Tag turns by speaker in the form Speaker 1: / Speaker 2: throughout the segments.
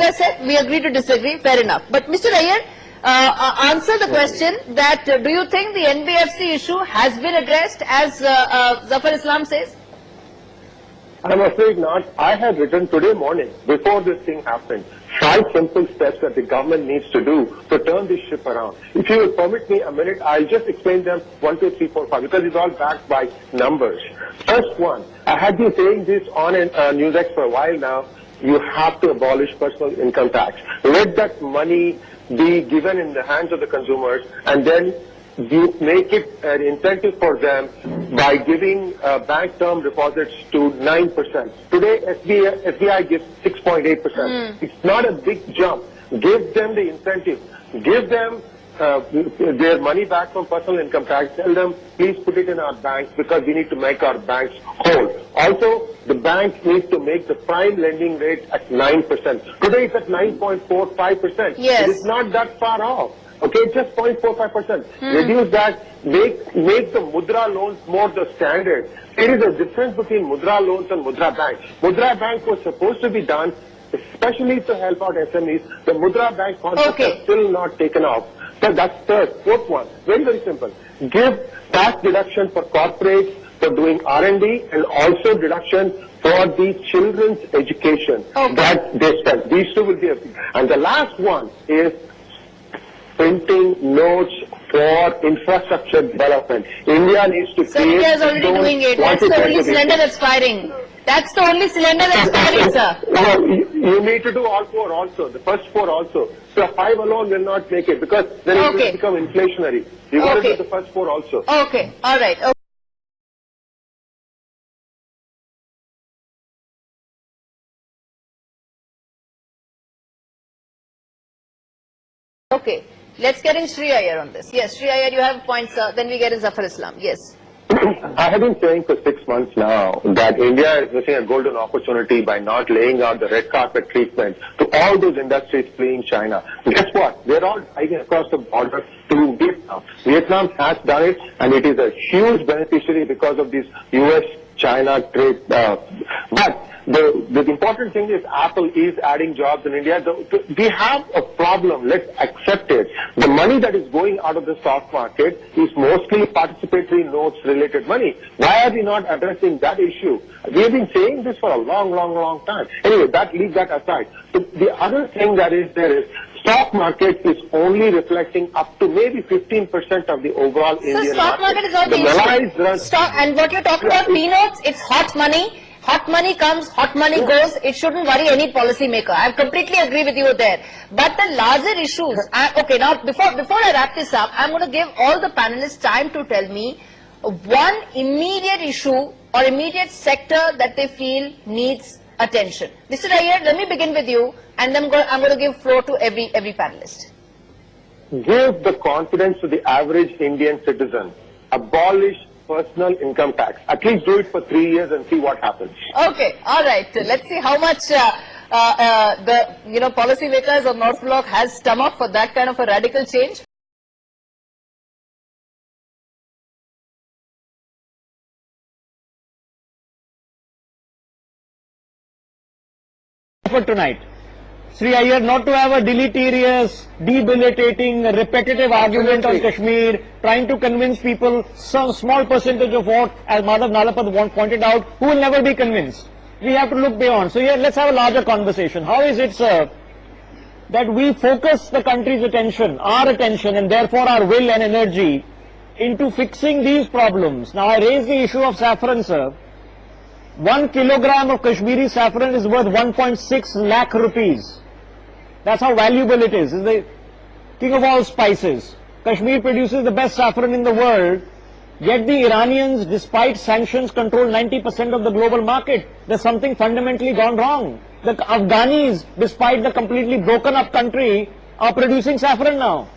Speaker 1: I said, we agree to disagree, fair enough. But Mr. Iyer, answer the question that do you think the NBFC issue has been addressed as Zafar Islam says?
Speaker 2: I'm afraid not. I had written today morning, before this thing happened, 5 simple steps that the government needs to do to turn this ship around. If you will permit me a minute, I'll just explain them 1, 2, 3, 4, 5, because it's all backed by numbers. First one, I had been saying this on NewsX for a while now, you have to abolish personal income tax. Let that money be given in the hands of the consumers, and then you make it an incentive for them by giving bank term deposits to 9%. Today, SBI gives 6.8%. It's not a big jump. Give them the incentive. Give them their money back from personal income tax. Tell them, please put it in our banks because we need to make our banks whole. Also, the banks need to make the prime lending rate at 9%. Today, it's at 9.45%.
Speaker 1: Yes.
Speaker 2: It is not that far off. Okay, just 0.45%. Reduce that, make the Mudra loans more the standard. There is a difference between Mudra loans and Mudra Bank. Mudra Bank was supposed to be done, especially to help out SMEs. The Mudra Bank concept is still not taken off. So that's third. Fourth one, very, very simple. Give tax deduction for corporates for doing R&D and also deduction for the children's education that they spend. These two will be and the last one is printing notes for infrastructure development. India needs to create...
Speaker 1: India is already doing it. That's the only cylinder that's firing. That's the only cylinder that's firing, sir.
Speaker 2: No, you need to do all 4 also, the first 4 also. So 5 alone will not make it because then it will become inflationary. You got to do the first 4 also.
Speaker 1: Okay, all right. Okay. Let's get in Sree Iyer on this. Yes, Sree Iyer, you have points, then we get in Zafar Islam. Yes.
Speaker 2: I have been saying for 6 months now that India is missing a golden opportunity by not laying out the red carpet treatment to all those industries fleeing China. Guess what? They're all driving across the border to Vietnam. Vietnam has done it, and it is a huge beneficiary because of this US-China trade. But the important thing is Apple is adding jobs in India. We have a problem. Let's accept it. The money that is going out of the stock market is mostly participatory notes related money. Why are we not addressing that issue? We have been saying this for a long time. Anyway, leave that aside. So the other thing that is there is stock market is only reflecting up to maybe 15% of the overall Indian
Speaker 1: stock market is not the stock, and what you're talking about, peanuts, it's hot money. Hot money comes, hot money goes. It shouldn't worry any policy maker. I completely agree with you there. But the larger issues, okay, now before I wrap this up, I'm going to give all the panelists time to tell me one immediate issue or immediate sector that they feel needs attention. Mr. Iyer, let me begin with you, and then I'm going to give floor to every panelist.
Speaker 2: Give the confidence to the average Indian citizen. Abolish personal income tax. At least do it for 3 years and see what happens.
Speaker 1: Okay, all right. Let's see how much the policy makers of North Block has stomach for that kind of a radical change.
Speaker 3: For tonight, Sree Iyer, not to have a deleterious, debilitating, repetitive argument on Kashmir, trying to convince people, some small percentage of vote, as Madhav Nalapad pointed out, who will never be convinced. We have to look beyond. So here, let's have a larger conversation. How is it, sir, that we focus the country's attention, our attention, and therefore our will and energy into fixing these problems? Now, I raise the issue of saffron, sir. 1 kilogram of Kashmiri saffron is worth 1.6 lakh rupees. That's how valuable it is. It's the king of all spices. Kashmir produces the best saffron in the world, yet the Iranians, despite sanctions, control 90% of the global market. There's something fundamentally gone wrong. The Afghanis, despite the completely broken up country, are producing saffron now.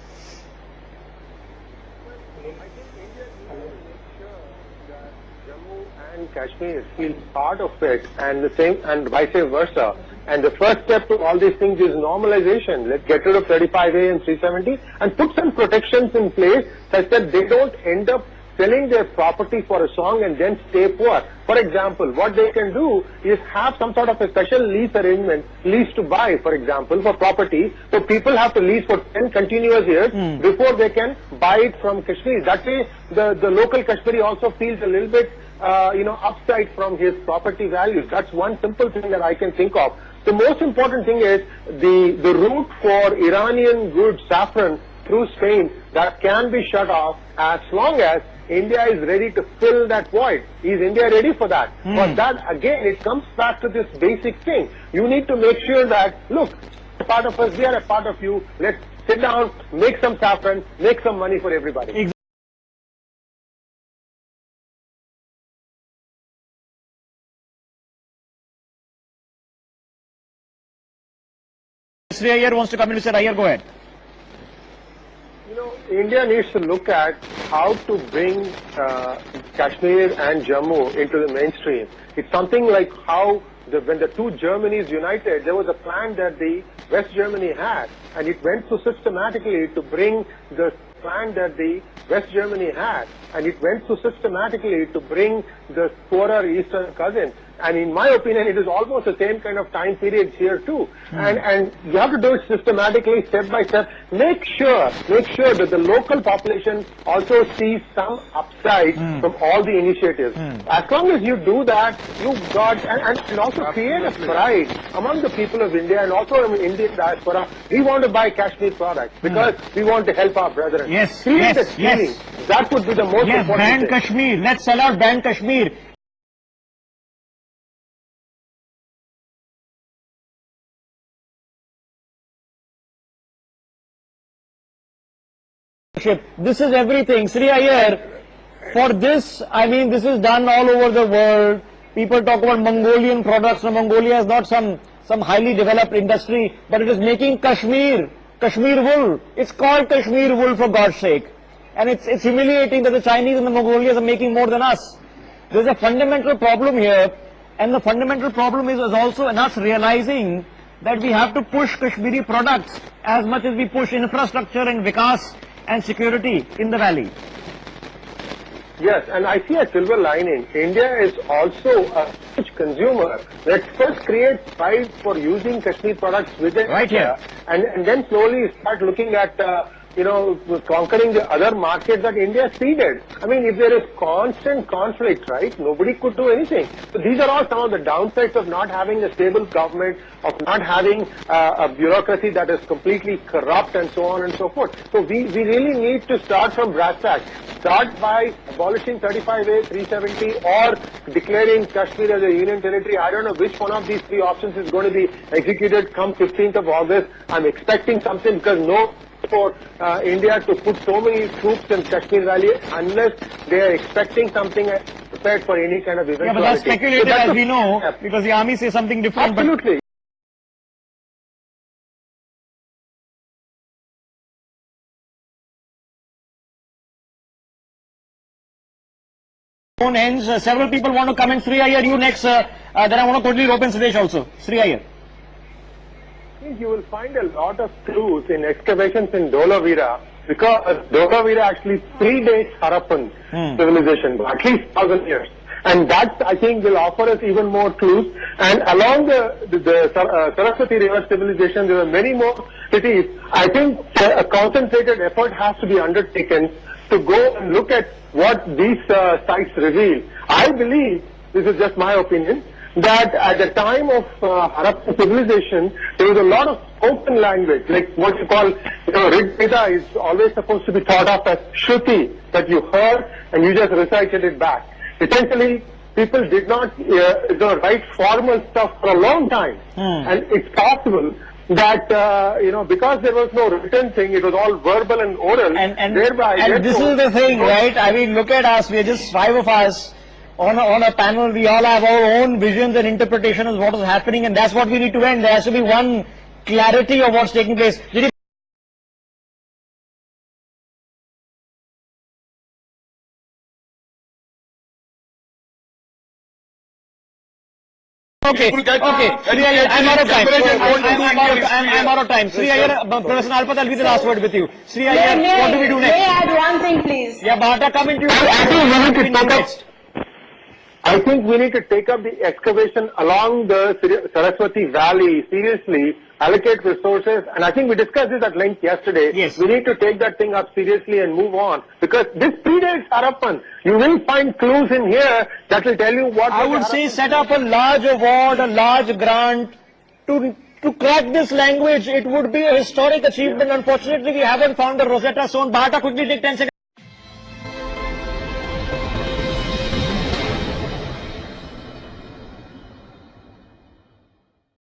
Speaker 2: Kashmir feels part of it, and the same, and vice versa. And the first step to all these things is normalization. Let's get rid of 35A and 370 and put some protections in place such that they don't end up selling their property for a song and then stay poor. For example, what they can do is have some sort of a special lease arrangement, lease to buy, for example, for property. So people have to lease for 10 continuous years before they can buy it from Kashmir. That way, the local Kashmiri also feels a little bit, upside from his property values. That's one simple thing that I can think of. The most important thing is the route for Iranian goods, saffron, through Spain, that can be shut off as long as India is ready to fill that void. Is India ready for that? But that, again, it comes back to this basic thing. You need to make sure that, look, a part of us, we are a part of you. Let's sit down, make some saffron, make some money for everybody.
Speaker 3: Sree Iyer wants to come in. Mr. Iyer, go ahead.
Speaker 2: India needs to look at how to bring Kashmir and Jammu into the mainstream. It's something like how when the two Germanys united, there was a plan that the West Germany had, and it went so systematically to bring the plan that the West Germany had, and it went so systematically to bring the poorer eastern cousins. And in my opinion, it is almost the same kind of time period here too. And you have to do it systematically, step by step. Make sure that the local population also sees some upside from all the initiatives. As long as you do that, you've got, and also create a pride among the people of India and also in Indian diaspora. We want to buy Kashmir products because we want to help our brethren.
Speaker 3: Yes,
Speaker 2: create
Speaker 3: yes,
Speaker 2: that feeling.
Speaker 3: yes.
Speaker 2: That would be the most
Speaker 3: Yes,
Speaker 2: important
Speaker 3: ban
Speaker 2: thing.
Speaker 3: Kashmir. Let's sell out ban Kashmir. This is everything. Sree Iyer, for this, I mean, this is done all over the world. People talk about Mongolian products. Now, Mongolia is not some highly developed industry, but it is making Kashmir wool. It's called Kashmir wool, for God's sake. And it's humiliating that the Chinese and the Mongolians are making more than us. There's a fundamental problem here, and the fundamental problem is also in us realizing that we have to push Kashmiri products as much as we push infrastructure and vikas and security in the valley.
Speaker 2: Yes, and I see a silver lining. India is also a huge consumer. Let's first create pride for using Kashmir products within
Speaker 3: Right here.
Speaker 2: and then slowly start looking at conquering the other markets that India ceded. I mean, if there is constant conflict, right, nobody could do anything. So these are all some of the downsides of not having a stable government, of not having a bureaucracy that is completely corrupt and so on and so forth. So we really need to start from brass tacks. Start by abolishing 35A, 370 or declaring Kashmir as a union territory. I don't know which one of these three options is going to be executed come 15th of August. I'm expecting something because for India to put so many troops in Kashmir Valley unless they are expecting something prepared for any kind of eventuality.
Speaker 3: Yeah, but that's speculative,
Speaker 2: So that's
Speaker 3: as we know, because the army says something different.
Speaker 2: Absolutely.
Speaker 3: Phone ends. Several people want to come in. Sree Iyer, you next. Then I want to quickly open Sudesh also. Sree Iyer.
Speaker 2: You will find a lot of clues in excavations in Dholavira because Dholavira actually predates Harappan civilization by at least 1,000 years. And that, I think, will offer us even more clues. And along the Saraswati River civilization, there are many more cities. I think a concentrated effort has to be undertaken to go and look at what these sites reveal. I believe, this is just my opinion, that at the time of Harappan civilization, there was a lot of spoken language, like what you call, Rig Veda is always supposed to be thought of as Shruti, that you heard and you just recited it back. Essentially, people did not write formal stuff for a long time. And it's possible that, because there was no written thing, it was all verbal and oral.
Speaker 3: And
Speaker 2: thereby,
Speaker 3: this is the thing, right? I mean, look at us. We're just five of us on a panel. We all have our own visions and interpretation of what is happening, and that's what we need to end. There has to be one clarity of what's taking place. Okay, Sree Iyer, I'm out of time. I'm out of time. Sree Iyer, Professor Nalpat, I'll be the last word with you. Sree Iyer, what do we do next?
Speaker 1: May I add one thing, please?
Speaker 3: Yeah, Bhata, come into
Speaker 2: I think we need to take up the excavation along the Saraswati Valley seriously, allocate resources, and I think we discussed this at length yesterday.
Speaker 3: Yes.
Speaker 2: We need to take that thing up seriously and move on, because this predates Harappan. You will find clues in here that will tell you what...
Speaker 3: I would say set up a large award, a large grant to crack this language. It would be a historic achievement. Unfortunately, we haven't found the Rosetta Stone. Bhata, quickly take 10 seconds.